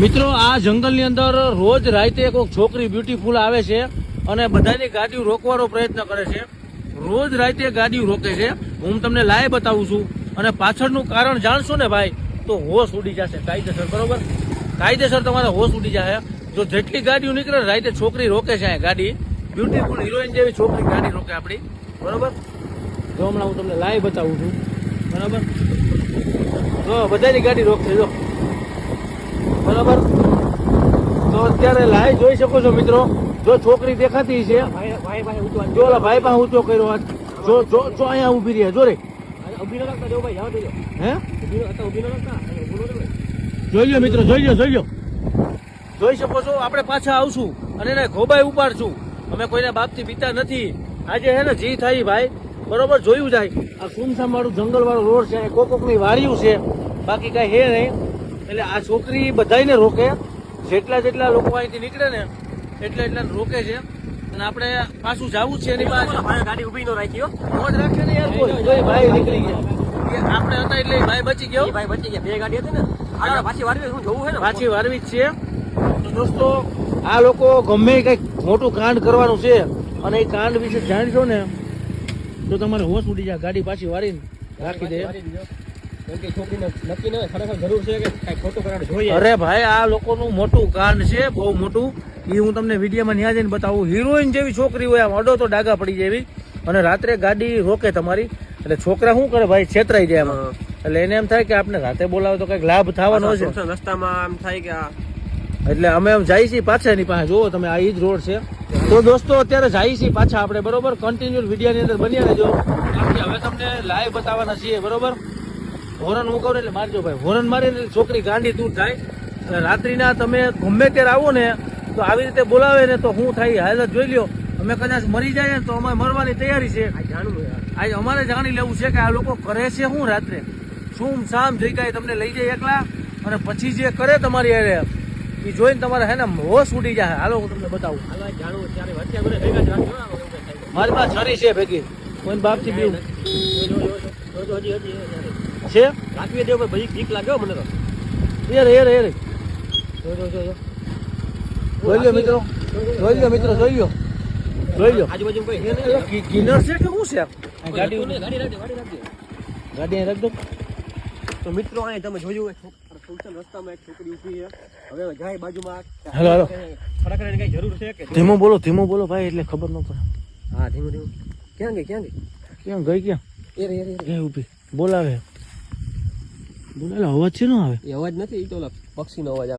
મિત્રો આ જંગલની અંદર રોજ રાતે કોઈક છોકરી બ્યુટીફુલ આવે છે અને બધાની ગાડીઓ રોકવાનો પ્રયત્ન કરે છે. રોજ રાતે ગાડીઓ રોકે છે. હું તમને લાઈવ બતાવું છું અને પાછળનું કારણ જાણશો ને ભાઈ તો હોશ ઉડી જશે કાયદેસર. બરોબર, કાયદેસર તમારે હોશ ઉડી જશે. જો જેટલી ગાડીઓ નીકળે રાતે છોકરી રોકે છે ગાડી, બ્યુટીફુલ હિરોઈન જેવી છોકરી ગાડી રોકે આપણી. બરોબર, જો હમણાં હું તમને લાઈવ બતાવું છું. બરાબર, જો બધાની ગાડી રોકશે જો. બરાબર, તો અત્યારે લાઈવ જોઈ શકો છો મિત્રો. જો છોકરી દેખાતી છે, જો ઓલા ભાઈ પાસે ઊંચો કર્યો હાથ. જો જો જો અહીંયા ઉભી રહી જો રે. હે જોઈ લો મિત્રો, જોઈ લો, જોઈ લો, જોઈ શકો છો. આપણે પાછા આવશું અને એને ખોબાઈ ઉપાડશું. અમે કોઈને બાપથી બીતા નથી. આજે હે ને જી થાય ભાઈ, બરોબર જોયું જાય. આ સુમસામ વાળું જંગલ વાળો રોડ છે, કોકની વાડિયું છે, બાકી કઈ હે નહીં. એટલે આ છોકરી બધાને રોકે. જેટલા જેટલા લોકો અહીંથી નીકળે ને એટલા રોકે છે. અને આપણે પાછું જવું છે એની પાસે. ગાડી ઉભી ન રાખી મોજ રાખે ને યાર. કોઈ ભાઈ નીકળી ગયા, આપણે હતા એટલે ભાઈ બચી ગયો. ભાઈ બચી ગયા. બે ગાડી હતી ને આગળ પાછી વારવી. શું જોવું છે ને પાછી વારવી જ છે. તો દોસ્તો આ લોકો ગમે કઈક મોટું કાંડ કરવાનું છે અને એ કાંડ વિશે જાણશો ને તો તમારે હોશ ઉડી જાય. ગાડી પાછી વારીને રાખી દે. અરે ભાઈ આ લોકોનું મોટું કાંડ છે, બહુ મોટું. એ હું તમને વિડીયોમાં ન્યા જઈને બતાવું. હિરોઈન જેવી છોકરી હોય, આમ અડો તો ડાગા પડી જેવી, અને રાત્રે ગાડી રોકે તમારી. એટલે છોકરા શું કરે ભાઈ, છેતરાઈ જાય એમાં. એટલે એને એમ થાય કે આપણે રાતે બોલાવે તો કઈક લાભ થવાનો છે રસ્તામાં. એમ થાય કે એટલે અમે એમ જઈએ છીએ પાછા એની પાસે. જુઓ તમે, આ ઈ જ રોડ છે. તો દોસ્તો અત્યારે જઈએ છીએ પાછા આપણે. બરોબર, કન્ટિન્યુ વિડીયોની અંદર બન્યા રહેજો. હવે તમને લાઈવ બતાવવાના છીએ. બરોબર, હોરન હું કહું એટલે મારજો ભાઈ. હોરન મારીને છોકરી ગાંડી દૂર થાય. રાત્રિના તમે ગમે ત્યારે આવો ને તો આવી રીતે બોલાવે ને તો શું થાય હાલત જોઈ લ્યો. અમે કદાચ મરી જાય ને તો અમે મરવાની તૈયારી છે. આજે અમારે જાણી લેવું છે કે આ લોકો કરે છે શું રાત્રે. શું શામ જગ્યાએ તમને લઈ જાય એકલા, અને પછી જે કરે તમારી અરે એ જોઈને તમારે હે ને હોશ ઉડી જાય. હાલો હું તમને બતાવું. મારી પાસે છરી છે ભેગી, કોઈ બાપથી બીવું છે. રાખવી દે ભાઈ, બીક લાગ્યો મને તો. યાર યાર યાર જોઈ લો મિત્રો, જોઈ લો મિત્રો, જોઈ લો, જોઈ લો. આજુબાજુ કોઈ કિનર છે કે શું છે? ગાડી રાખ દો. તો મિત્રો અહીં તમે જોયું રસ્તામાં એક છોકરી ઉભી છે. હવે જાય બાજુમાં. હેલો હેલો, ખડા કરવાની કઈ જરૂર છે કે? ધીમો બોલો ભાઈ, એટલે ખબર ન પડે. હા ધીમું ધીમું. ક્યાં ગઈ ક્યાં ગઈ ક્યાં? એ ઉભી બોલાવે. બોલાવે અવાજ છે નો આવે? એ અવાજ નથી, એ તો પક્ષીનો અવાજ આવે.